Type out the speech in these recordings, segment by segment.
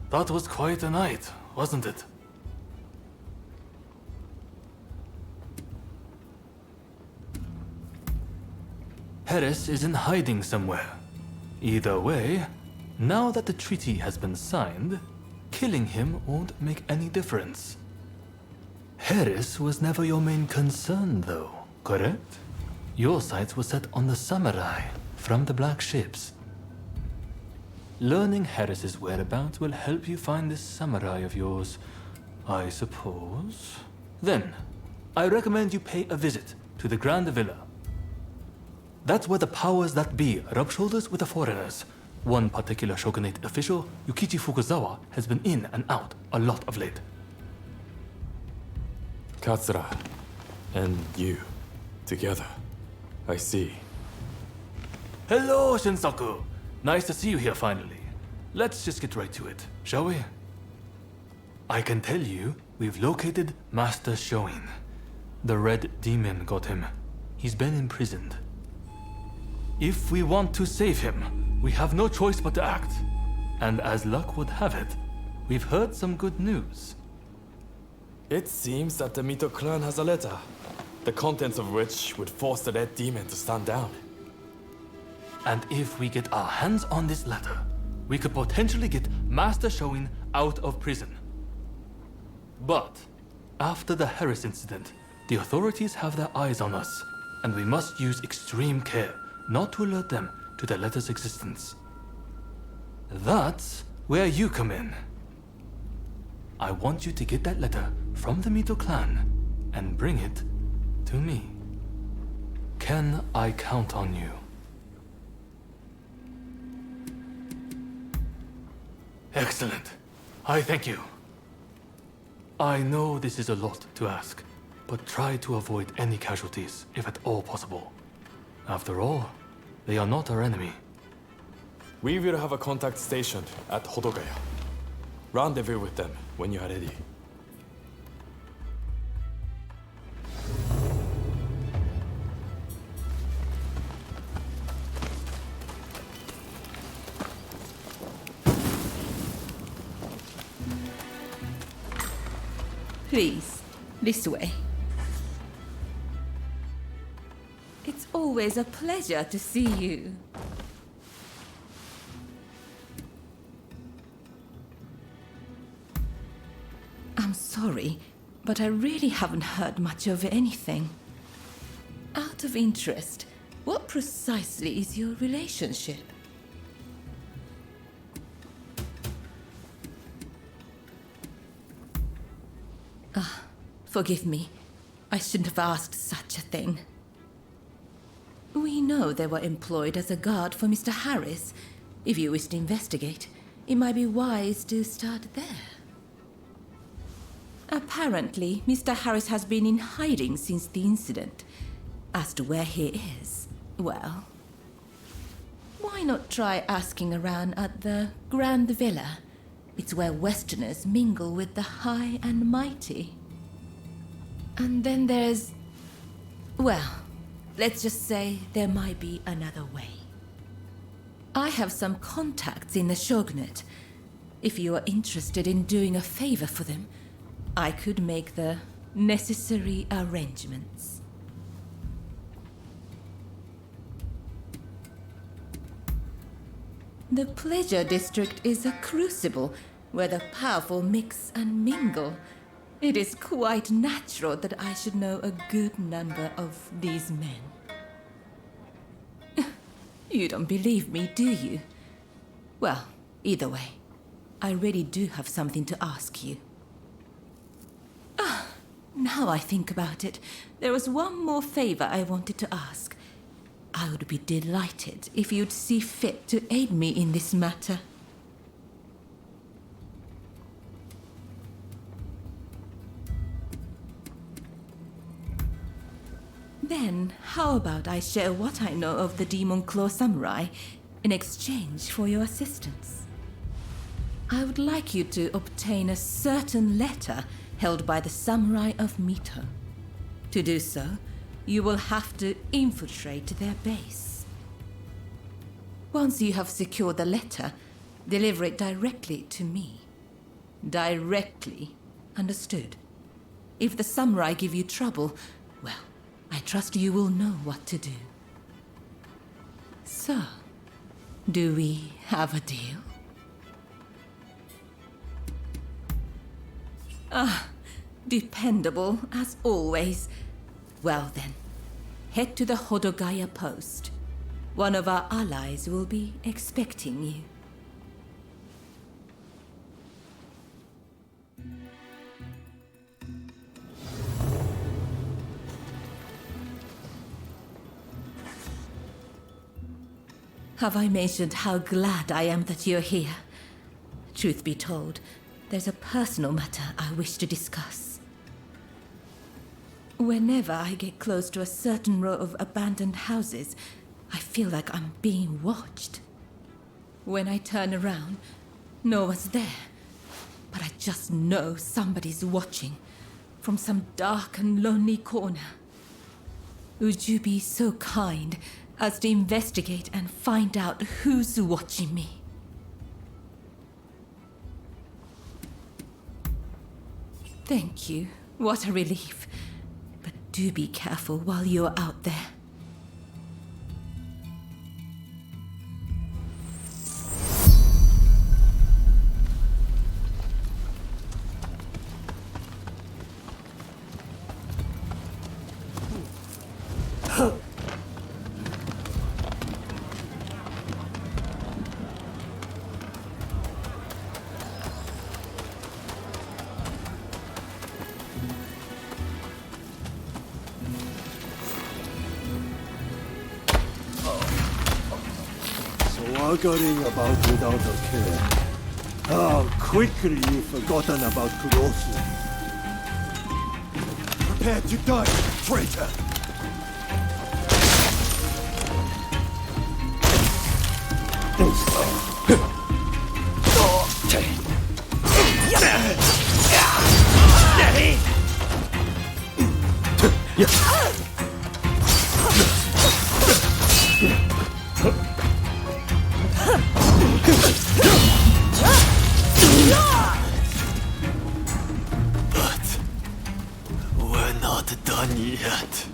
That was quite a night, wasn't it? Harris is in hiding somewhere. Either way, now that the treaty has been signed, killing him won't make any difference. Harris was never your main concern, though, correct? Your sights were set on the samurai from the black ships. Learning Harris's whereabouts will help you find this samurai of yours, I suppose. Then, I recommend you pay a visit to the Grand Villa. That's where the powers that be rub shoulders with the foreigners. One particular shogunate official, Yukichi Fukuzawa, has been in and out a lot of late. Katsura and you together. I see. Hello, Shinsaku. Nice to see you here finally. Let's just get right to it, shall we? I can tell you, we've located Master Shoin. The Red Demon got him. He's been imprisoned. If we want to save him, we have no choice but to act. And as luck would have it, we've heard some good news. It seems that the Mito clan has a letter, the contents of which would force the Red Demon to stand down. And if we get our hands on this letter, we could potentially get Master Shoin out of prison. But after the Harris incident, the authorities have their eyes on us, and we must use extreme care not to alert them to the letter's existence. That's where you come in. I want you to get that letter from the Mito clan and bring it to me. Can I count on you? Excellent. I thank you. I know this is a lot to ask, but try to avoid any casualties, if at all possible. After all, they are not our enemy. We will have a contact stationed at Hodogaya. Rendezvous with them when you are ready. Please, this way. It's always a pleasure to see you. I'm sorry, but I really haven't heard much of anything. Out of interest, what precisely is your relationship? Forgive me. I shouldn't have asked such a thing. We know they were employed as a guard for Mr. Harris. If you wish to investigate, it might be wise to start there. Apparently, Mr. Harris has been in hiding since the incident. As to where he is, well, why not try asking around at the Grand Villa? It's where Westerners mingle with the high and mighty. And then there's... well, let's just say there might be another way. I have some contacts in the shogunate. If you are interested in doing a favor for them, I could make the necessary arrangements. The Pleasure District is a crucible where the powerful mix and mingle. It is quite natural that I should know a good number of these men. You don't believe me, do you? Well, either way, I really do have something to ask you. Now I think about it, there was one more favor I wanted to ask. I would be delighted if you'd see fit to aid me in this matter. Then, how about I share what I know of the Demon Claw Samurai in exchange for your assistance? I would like you to obtain a certain letter held by the Samurai of Mito. To do so, you will have to infiltrate their base. Once you have secured the letter, deliver it directly to me. Directly. Understood? If the samurai give you trouble, well, I trust you will know what to do. So, do we have a deal? Dependable, as always. Well then, head to the Hodogaya post. One of our allies will be expecting you. Have I mentioned how glad I am that you're here? Truth be told, there's a personal matter I wish to discuss. Whenever I get close to a certain row of abandoned houses, I feel like I'm being watched. When I turn around, no one's there. But I just know somebody's watching from some dark and lonely corner. Would you be so kind as to investigate and find out who's watching me? Thank you. What a relief. But do be careful while you're out there. Swaggering about without a care. How quickly you've forgotten about Kurosu. Prepare to die, traitor! But we're not done yet.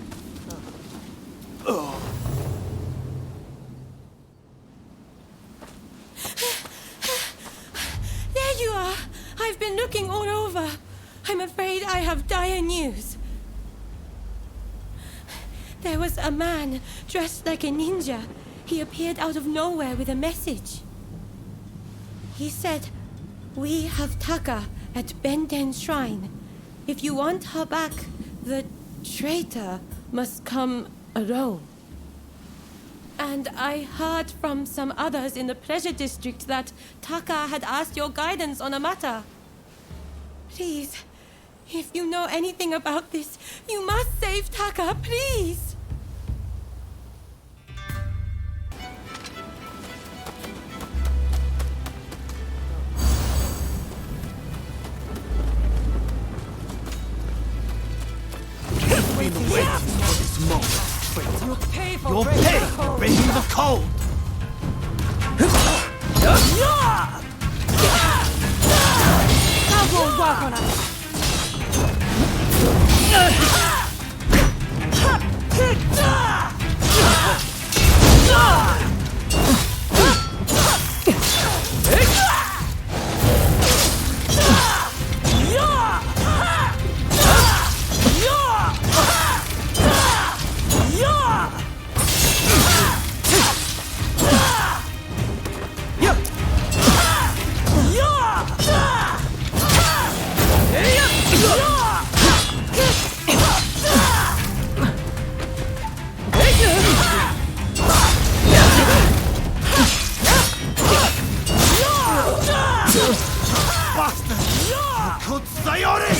There you are! I've been looking all over. I'm afraid I have dire news. There was a man dressed like a ninja. He appeared out of nowhere with a message. He said, "We have Taka at Benten Shrine. If you want her back, the traitor must come alone." And I heard from some others in the Pleasure District that Taka had asked your guidance on a matter. Please, if you know anything about this, you must save Taka, please! Been waiting for this moment. You pay for You'll breaking pay the for code. breaking the code! That won't work on us. Bastard! You could Sayori!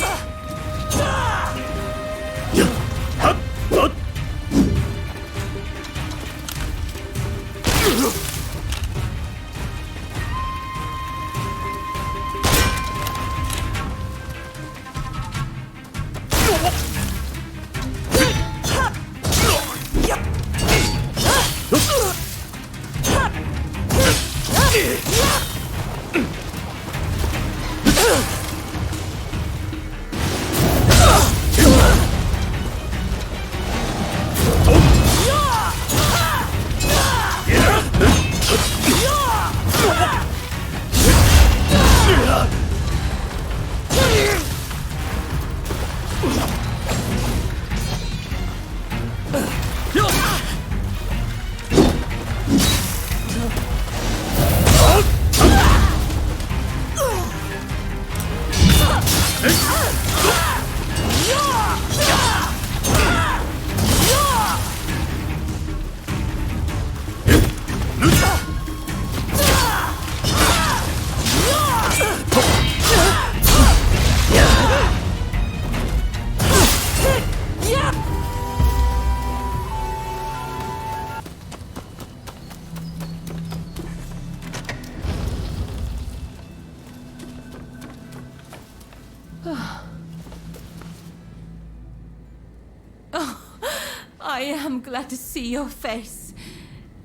I am glad to see your face,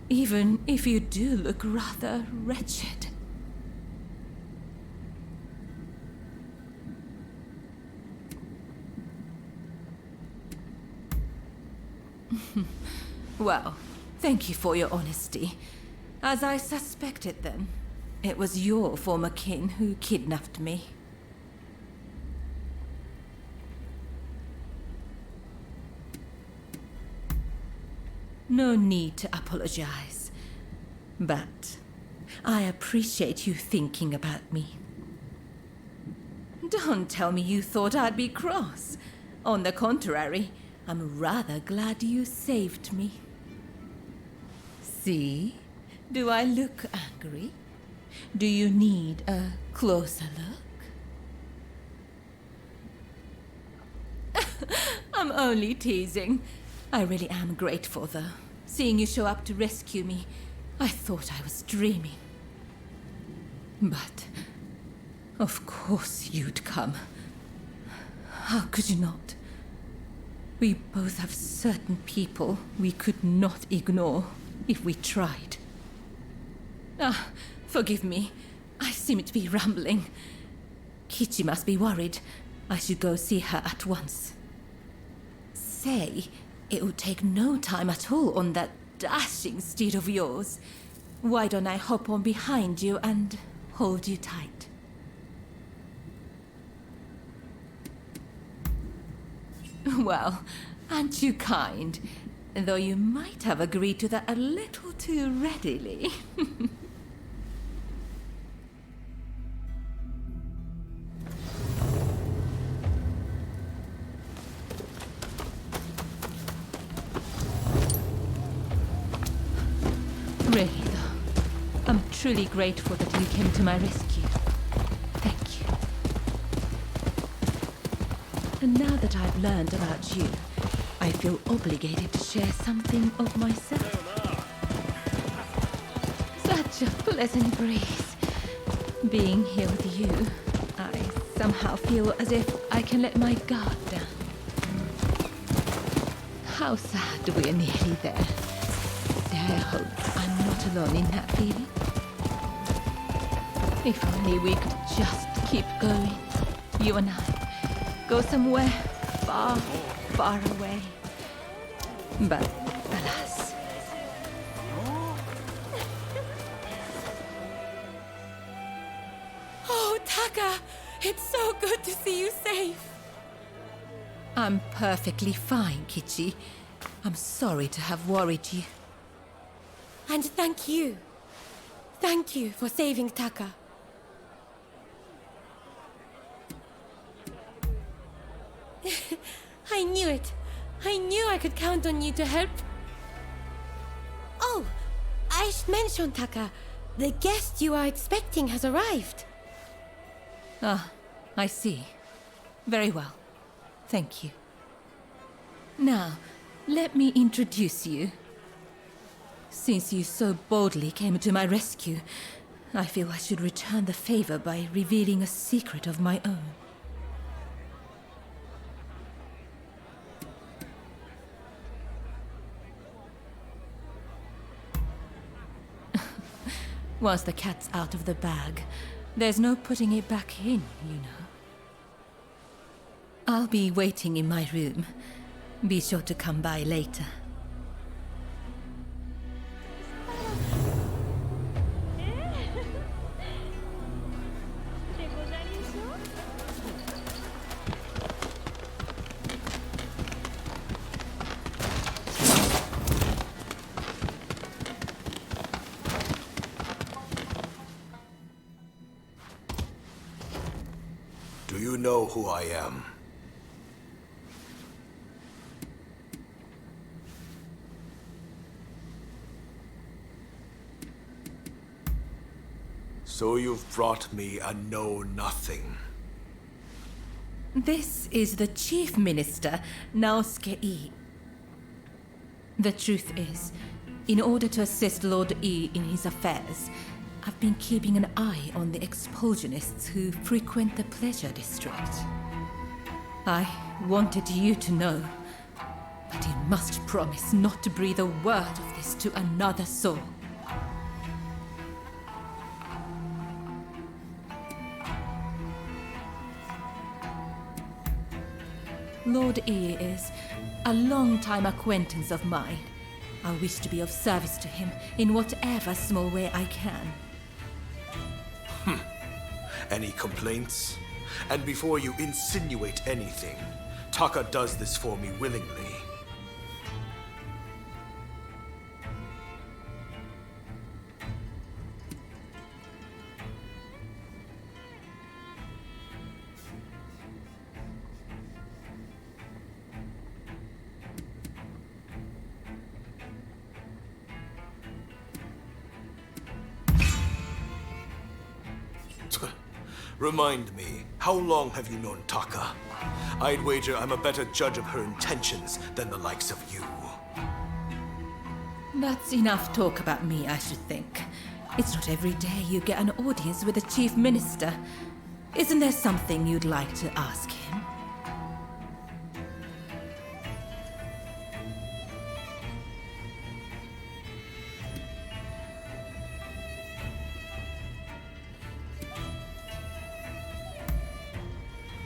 even if you do look rather wretched. Well, thank you for your honesty. As I suspected then, it was your former kin who kidnapped me. No need to apologize, but I appreciate you thinking about me. Don't tell me you thought I'd be cross. On the contrary, I'm rather glad you saved me. See? Do I look angry? Do you need a closer look? I'm only teasing. I really am grateful, though. Seeing you show up to rescue me, I thought I was dreaming. But, of course you'd come. How could you not? We both have certain people we could not ignore if we tried. Ah, forgive me. I seem to be rambling. Kichi must be worried. I should go see her at once. Say, it would take no time at all on that dashing steed of yours. Why don't I hop on behind you and hold you tight? Well, aren't you kind? Though you might have agreed to that a little too readily. Really, though, I'm truly grateful that you came to my rescue. Thank you. And now that I've learned about you, I feel obligated to share something of myself. Such a pleasant breeze. Being here with you, I somehow feel as if I can let my guard down. How sad we're nearly there. Dare hope I'm not alone in that feeling. If only we could just keep going, you and I. Go somewhere far, far away. But alas. Oh, Taka! It's so good to see you safe! I'm perfectly fine, Kichi. I'm sorry to have worried you. And thank you. Thank you for saving Taka. I knew it. I knew I could count on you to help. Oh, I should mention, Taka. The guest you are expecting has arrived. Ah, I see. Very well. Thank you. Now, let me introduce you. Since you so boldly came to my rescue, I feel I should return the favor by revealing a secret of my own. Once the cat's out of the bag, there's no putting it back in, you know. I'll be waiting in my room. Be sure to come by later. Do you know who I am? So you've brought me a know-nothing. This is the Chief Minister, Naosuke Ii. The truth is, in order to assist Lord Ii in his affairs, I've been keeping an eye on the expulsionists who frequent the Pleasure District. I wanted you to know, but you must promise not to breathe a word of this to another soul. Lord E is a long-time acquaintance of mine. I wish to be of service to him in whatever small way I can. Any complaints? And before you insinuate anything, Taka does this for me willingly. Remind me, how long have you known Taka? I'd wager I'm a better judge of her intentions than the likes of you. That's enough talk about me, I should think. It's not every day you get an audience with a chief minister. Isn't there something you'd like to ask him?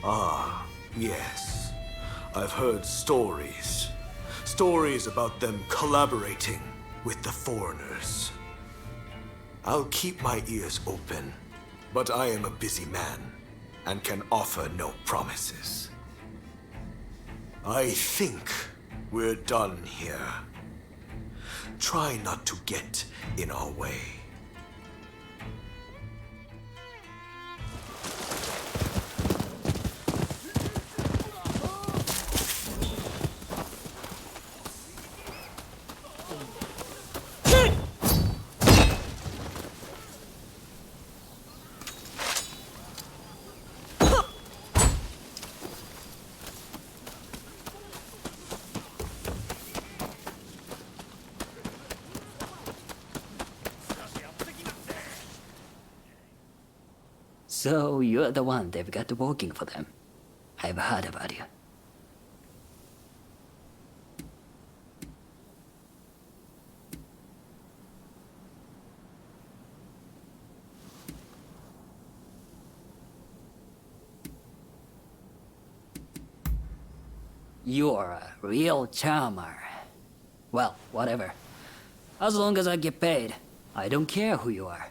Ah, yes. I've heard stories. Stories about them collaborating with the foreigners. I'll keep my ears open, but I am a busy man and can offer no promises. I think we're done here. Try not to get in our way. So you're the one they've got working for them. I've heard about you. You're a real charmer. Well, whatever. As long as I get paid, I don't care who you are.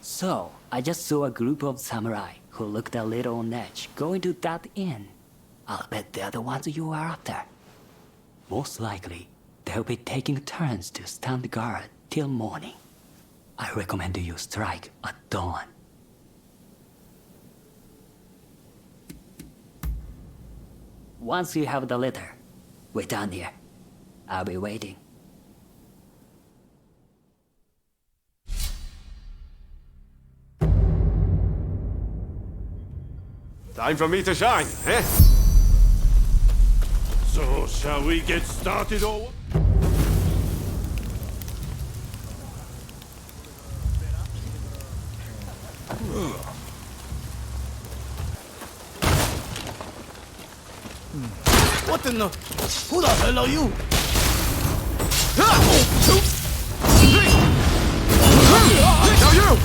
So, I just saw a group of samurai who looked a little on edge going to that inn. I'll bet they're the ones you are after. Most likely, they'll be taking turns to stand guard till morning. I recommend you strike at dawn. Once you have the letter, we're done here. I'll be waiting. Time for me to shine, eh? So, shall we get started or...? What in the... Who the hell are you? Now you!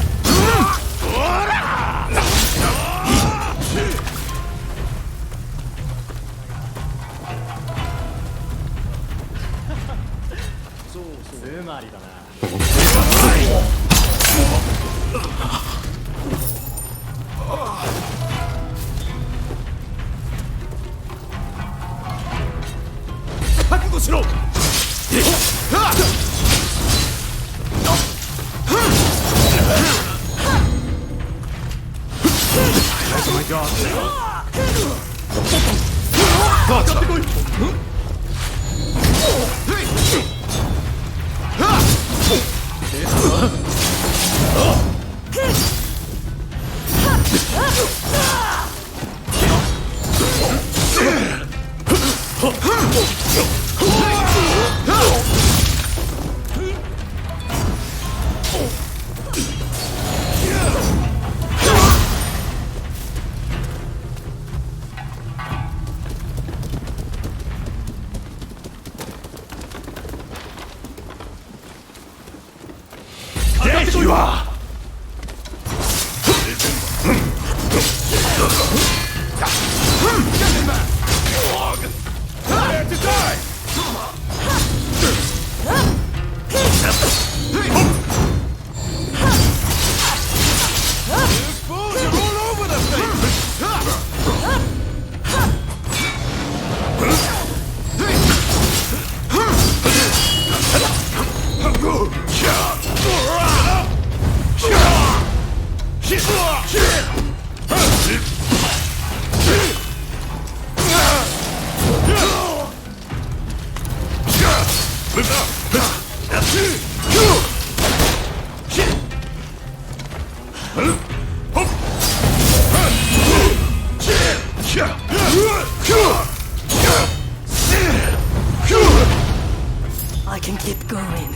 I can keep going.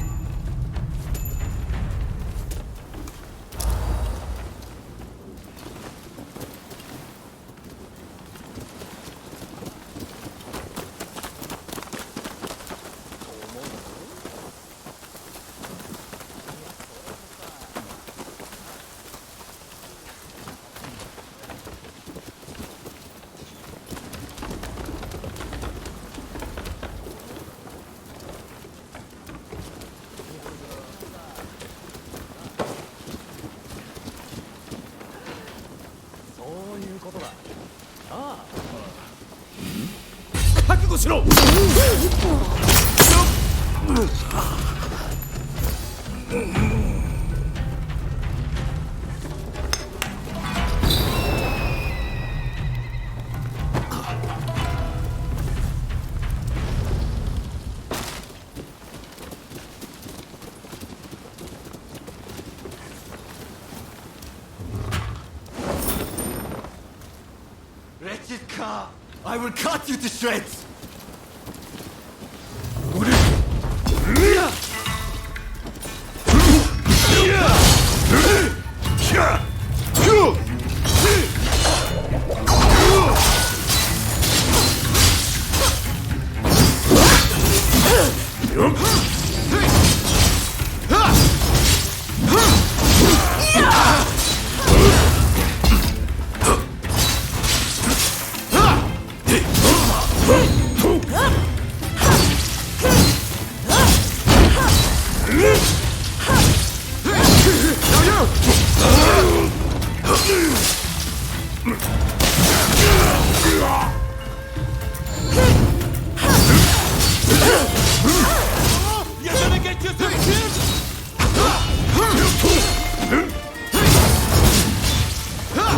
Wretched car! I will cut you to shreds!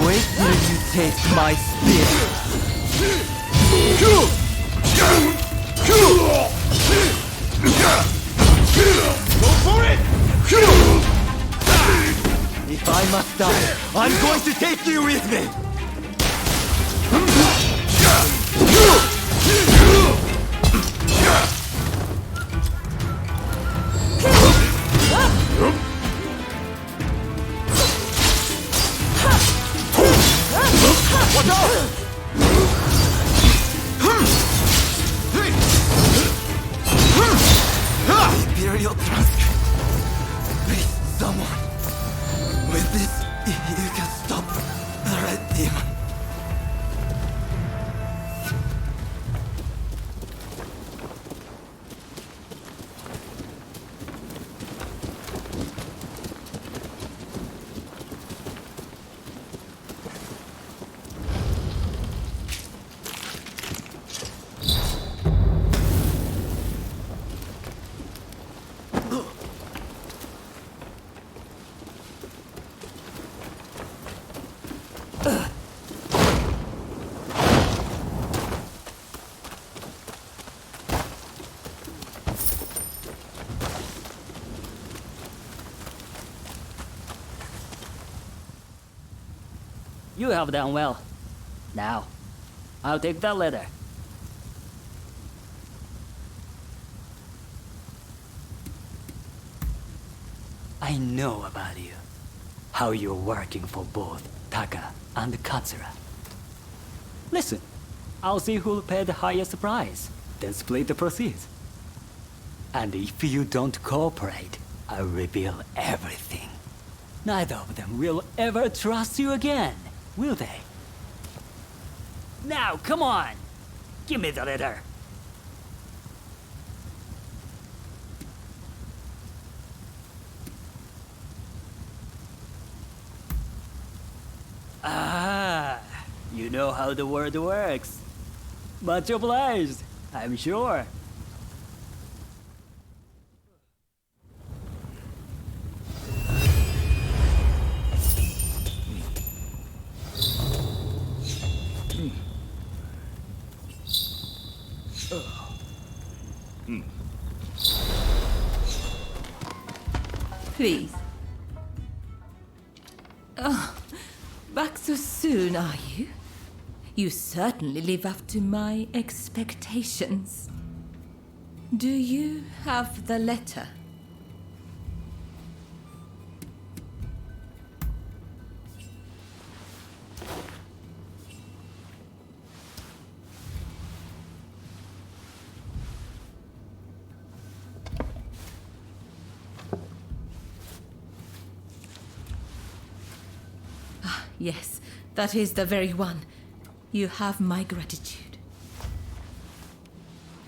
Wait till you taste my spear. Go for it! If I must die, I'm going to take you with me! Imperial transcript. Please, someone. With this, you can stop the Red Demon. You have done well. Now, I'll take that letter. I know about you. How you're working for both Taka and Katsura. Listen, I'll see who'll pay the highest price, then split the proceeds. And if you don't cooperate, I'll reveal everything. Neither of them will ever trust you again, will they? Now, come on! Give me the letter! Ah, you know how the word works. Much obliged, I'm sure. Please. Oh, back so soon, are you? You certainly live up to my expectations. Do you have the letter? Yes, that is the very one. You have my gratitude.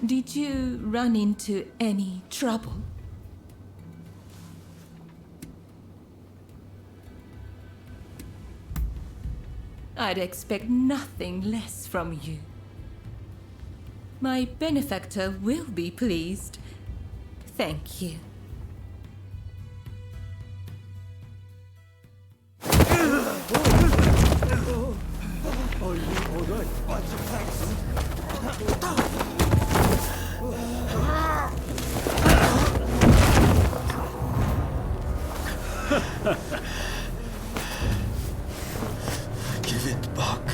Did you run into any trouble? I'd expect nothing less from you. My benefactor will be pleased. Thank you. Are you alright? Bunch of tanks. Give it back.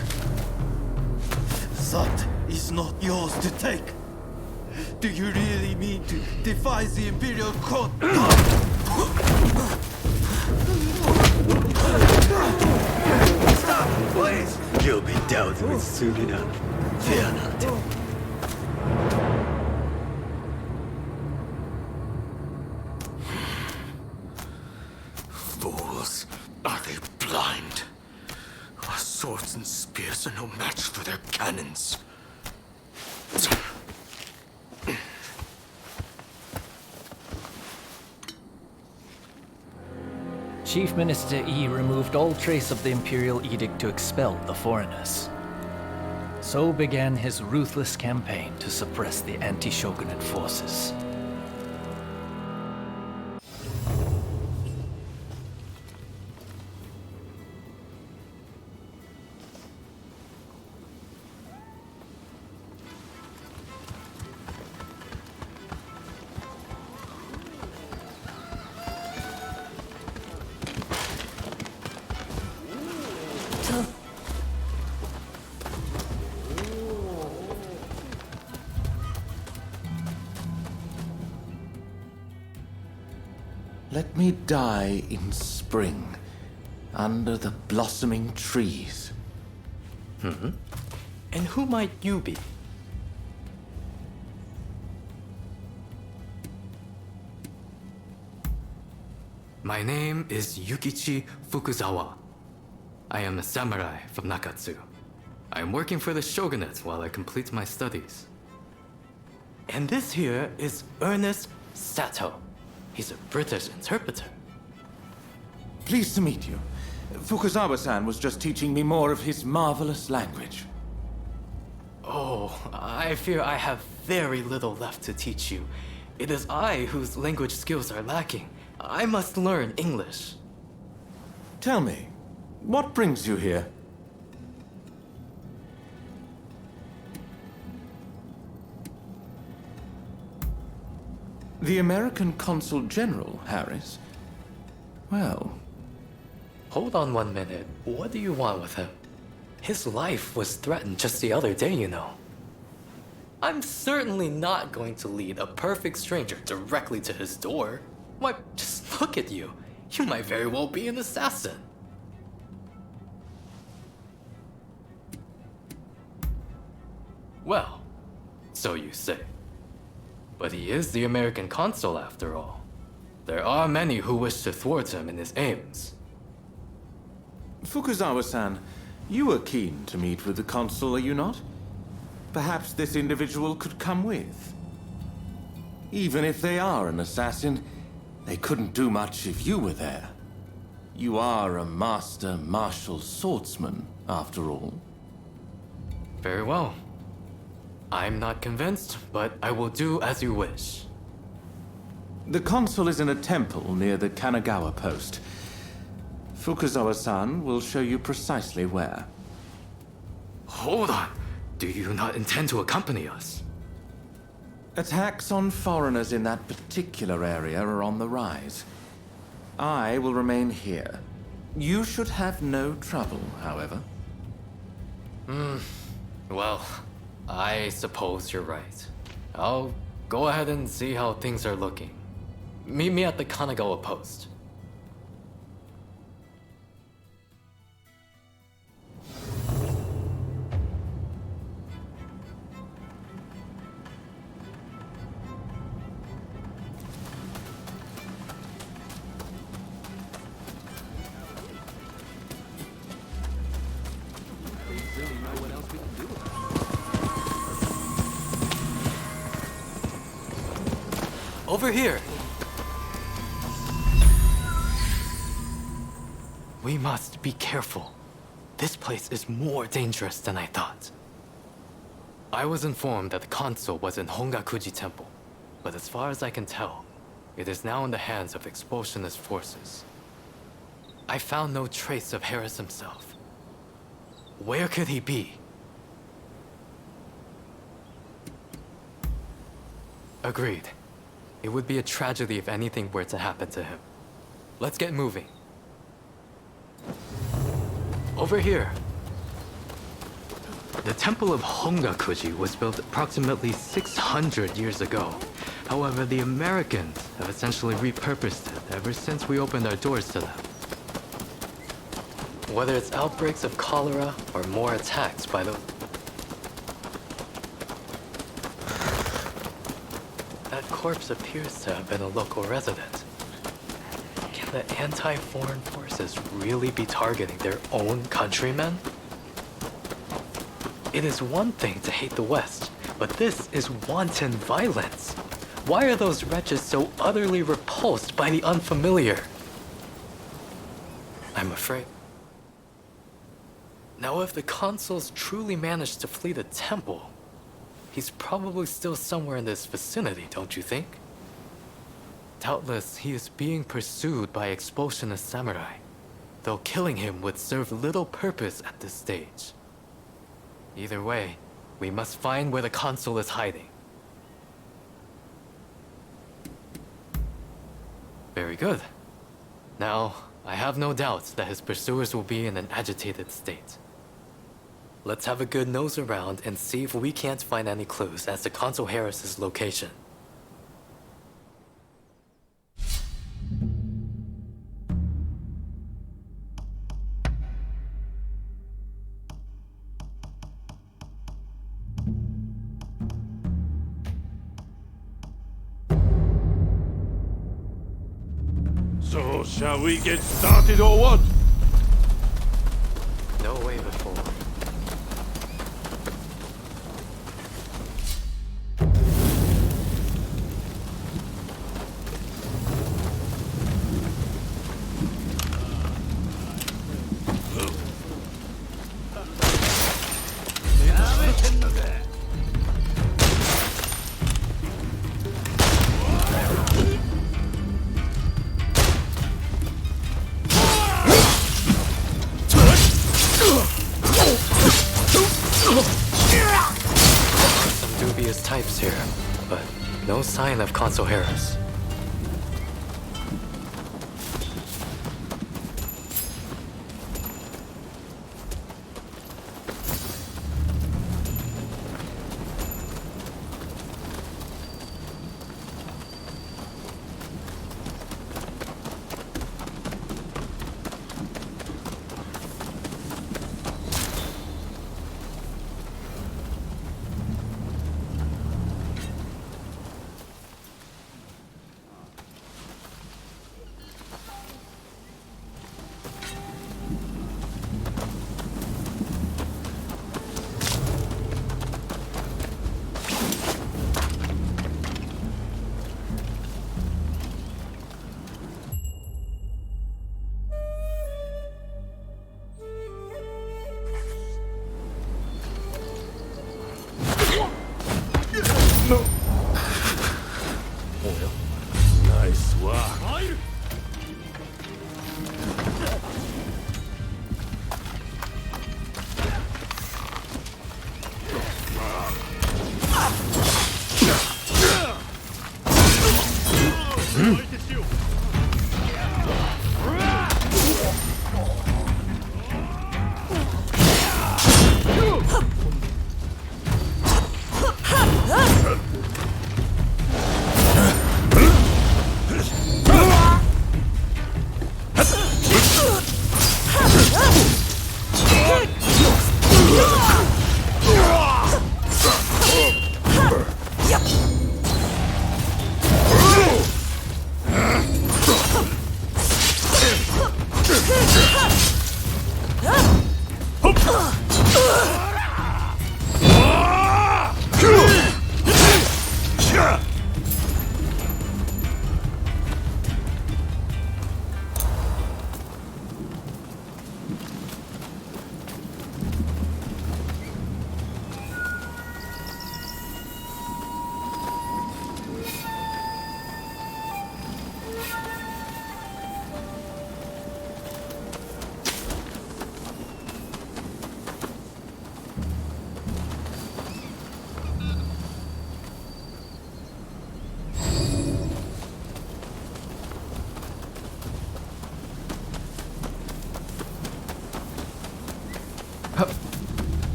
That is not yours to take. Do you really mean to defy the Imperial Court? Stop, please! You'll be dealt with soon enough. Fear not. Fools. Are they blind? Our swords and spears are no match for their cannons. Chief Minister Yi removed all trace of the Imperial Edict to expel the foreigners. So began his ruthless campaign to suppress the anti-shogunate forces. Let me die in spring, under the blossoming trees. And who might you be? My name is Yukichi Fukuzawa. I am a samurai from Nakatsu. I am working for the shogunate while I complete my studies. And this here is Ernest Sato. He's a British interpreter. Pleased to meet you. Fukuzawa-san was just teaching me more of his marvelous language. Oh, I fear I have very little left to teach you. It is I whose language skills are lacking. I must learn English. Tell me, what brings you here? The American Consul General, Harris? Well... Hold on 1 minute. What do you want with him? His life was threatened just the other day, you know. I'm certainly not going to lead a perfect stranger directly to his door. Why, just look at you. You might very well be an assassin. Well, so you say. But he is the American consul after all. There are many who wish to thwart him in his aims. Fukuzawa-san, you were keen to meet with the consul, are you not? Perhaps this individual could come with. Even if they are an assassin, they couldn't do much if you were there. You are a master martial swordsman, after all. Very well. I'm not convinced, but I will do as you wish. The consul is in a temple near the Kanagawa post. Fukuzawa-san will show you precisely where. Hold on. Do you not intend to accompany us? Attacks on foreigners in that particular area are on the rise. I will remain here. You should have no trouble, however. Well, I suppose you're right. I'll go ahead and see how things are looking. Meet me at the Kanagawa post. Over here! We must be careful. This place is more dangerous than I thought. I was informed that the console was in Hongakuji Temple, but as far as I can tell, it is now in the hands of expulsionist forces. I found no trace of Harris himself. Where could he be? Agreed. It would be a tragedy if anything were to happen to him. Let's get moving. Over here. The Temple of Hongakuji was built approximately 600 years ago. However, the Americans have essentially repurposed it ever since we opened our doors to them. Whether it's outbreaks of cholera or more attacks by the... That corpse appears to have been a local resident. Can the anti-foreign forces really be targeting their own countrymen? It is one thing to hate the West, but this is wanton violence. Why are those wretches so utterly repulsed by the unfamiliar? I'm afraid. Now, if the consuls truly managed to flee the temple, he's probably still somewhere in this vicinity, don't you think? Doubtless, he is being pursued by expulsionist samurai, though killing him would serve little purpose at this stage. Either way, we must find where the consul is hiding. Very good. Now, I have no doubts that his pursuers will be in an agitated state. Let's have a good nose around and see if we can't find any clues as to Consul Harris's location. So, shall we get started or what? No way before. Types here, but no sign of Consul Harris.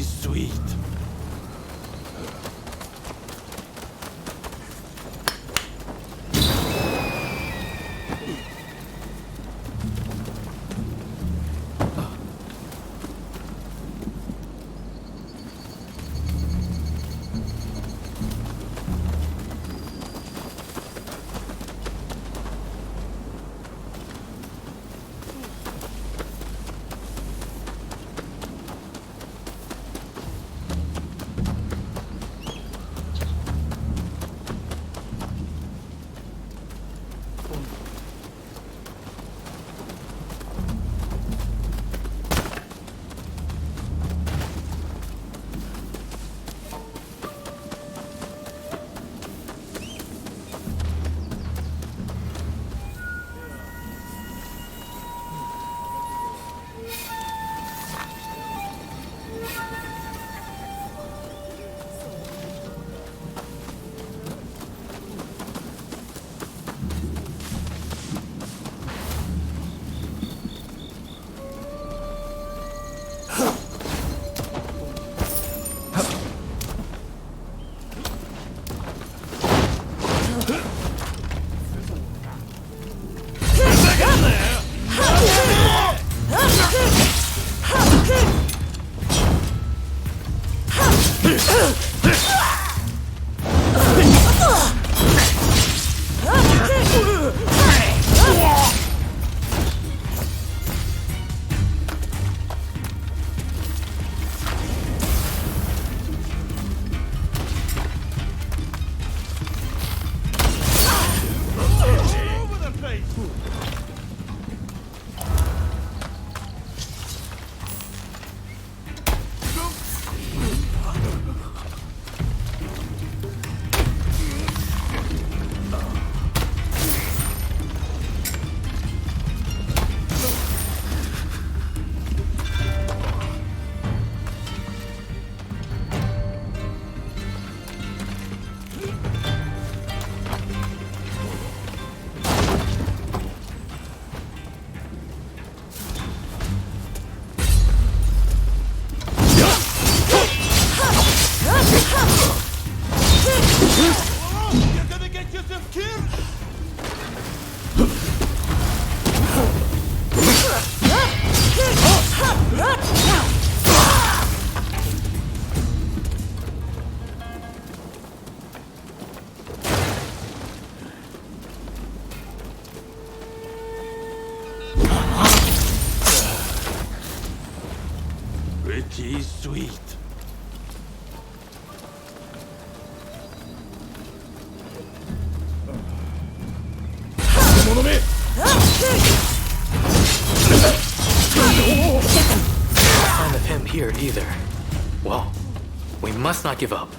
sweet. Pretty sweet. Sign of him here either. Well, we must not give up.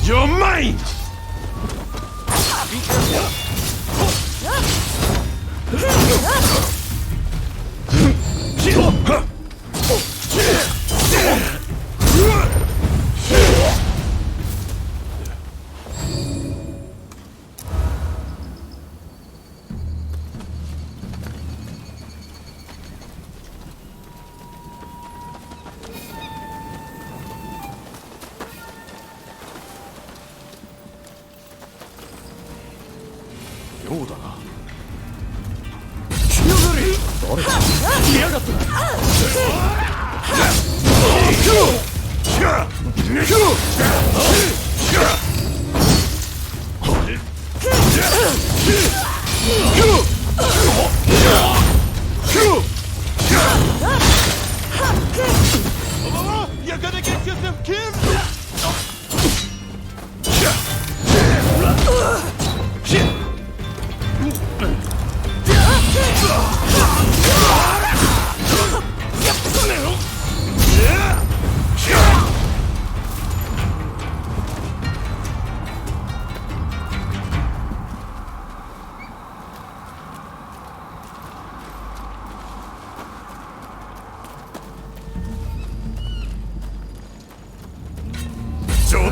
You're mine! Be careful!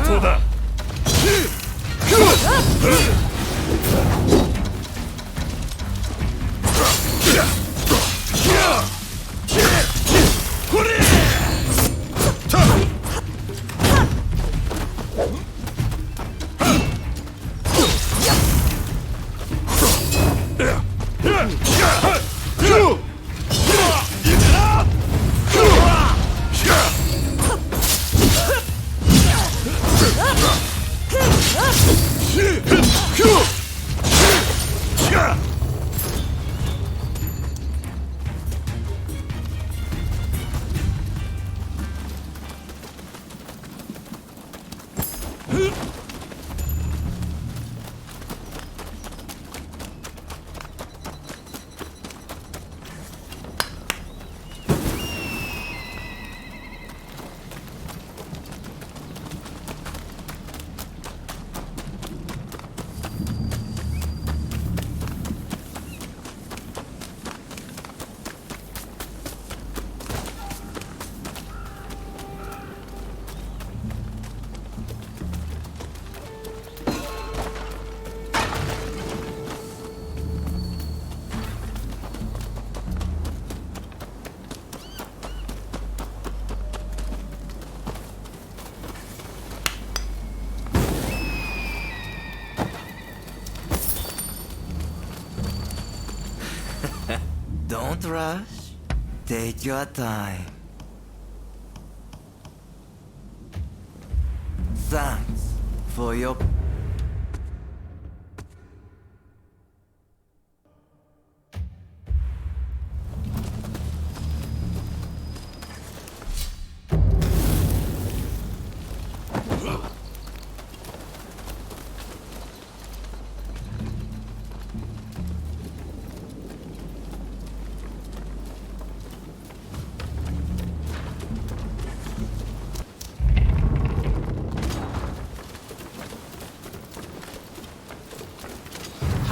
そうだ。Don't rush. Take your time. Thanks for your...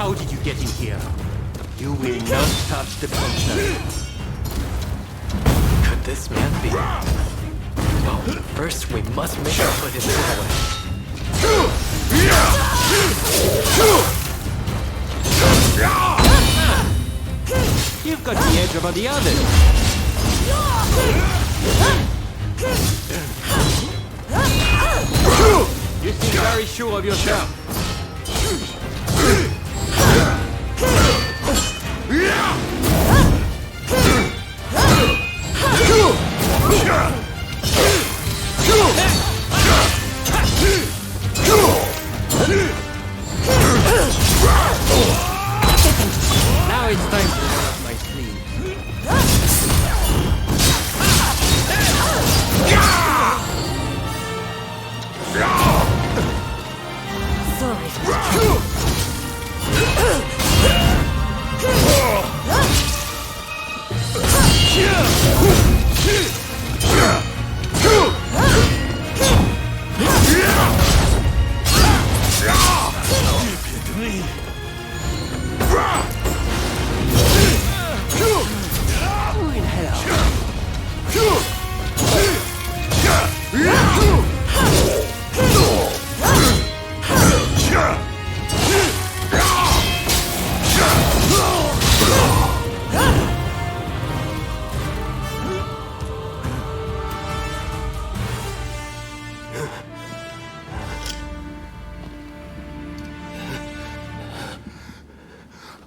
How did you get in here? You will not touch the princess. Could this man be? Well, first we must make our foot in the You've got the edge over the others. You seem very sure of yourself. Now it's time to roll up my sleeve.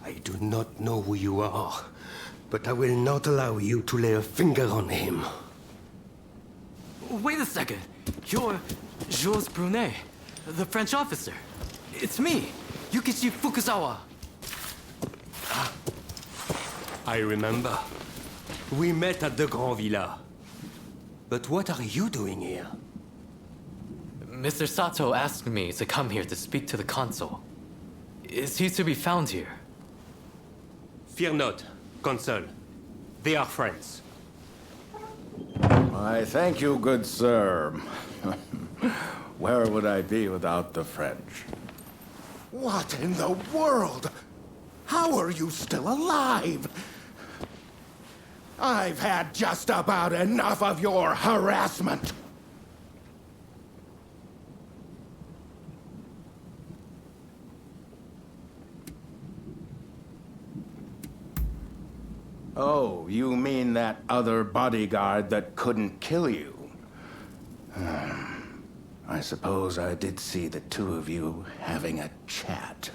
I do not know who you are, but I will not allow you to lay a finger on him. Wait a second. You're Jules Brunet, the French officer. It's me, Yukichi Fukuzawa. I remember. We met at the Grand Villa. But what are you doing here? Mr. Sato asked me to come here to speak to the consul. Is he to be found here? Fear not, Consul. They are friends. I thank you, good sir. Where would I be without the French? What in the world? How are you still alive? I've had just about enough of your harassment. Oh, you mean that other bodyguard that couldn't kill you? I suppose I did see the two of you having a chat.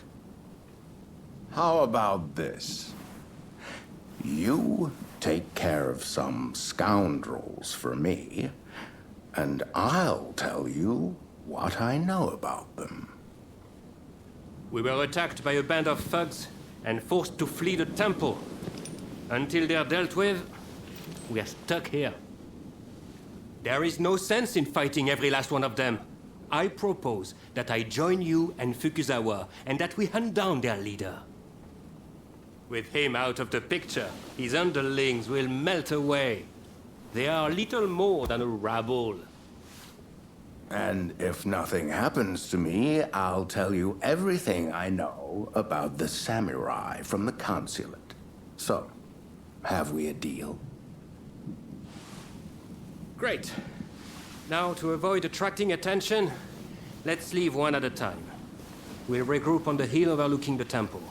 How about this? You take care of some scoundrels for me, and I'll tell you what I know about them. We were attacked by a band of thugs and forced to flee the temple. Until they're dealt with, we are stuck here. There is no sense in fighting every last one of them. I propose that I join you and Fukuzawa, and that we hunt down their leader. With him out of the picture, his underlings will melt away. They are little more than a rabble. And if nothing happens to me, I'll tell you everything I know about the samurai from the consulate. So, have we a deal? Great. Now, to avoid attracting attention, let's leave one at a time. We'll regroup on the hill overlooking the temple.